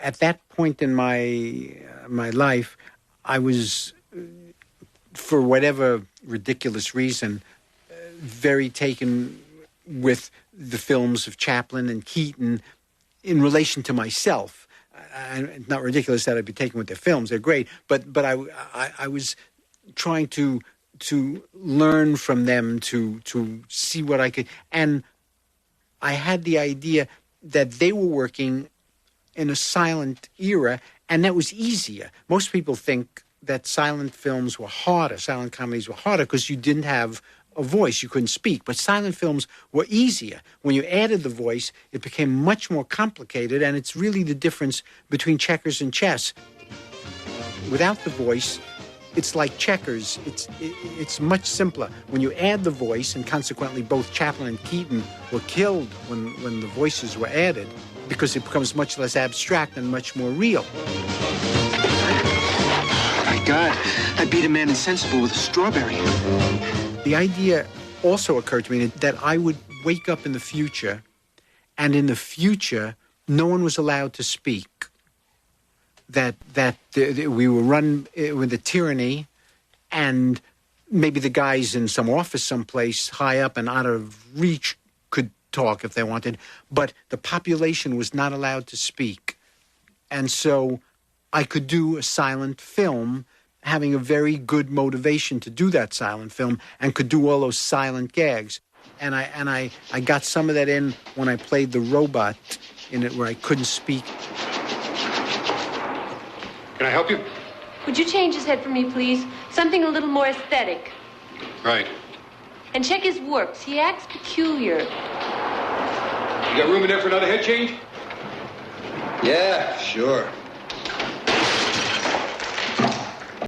at that point in my life, I was, for whatever ridiculous reason, very taken with the films of Chaplin and Keaton in relation to myself. Not ridiculous that I'd be taken with their films; they're great. But I was trying to learn from them, to see what I could, and I had the idea that they were working in a silent era, and that was easier. Most people think that silent films were harder, silent comedies were harder, because you didn't have a voice, you couldn't speak. But silent films were easier. When you added the voice, it became much more complicated, and it's really the difference between checkers and chess. Without the voice, it's like checkers. It's much simpler. When you add the voice, and consequently both Chaplin and Keaton were killed when the voices were added, because it becomes much less abstract and much more real. Oh my God, I beat a man insensible with a strawberry. The idea also occurred to me that I would wake up in the future, and in the future, no one was allowed to speak. That we were run with a tyranny, and maybe the guys in some office someplace high up and out of reach could talk if they wanted, but the population was not allowed to speak. And so I could do a silent film, having a very good motivation to do that silent film, and could do all those silent gags. And I got some of that in when I played the robot in it, where I couldn't speak. Can I help you? Would you change his head for me, please? Something a little more aesthetic. Right. And check his works. He acts peculiar. You got room in there for another head change? Yeah, sure.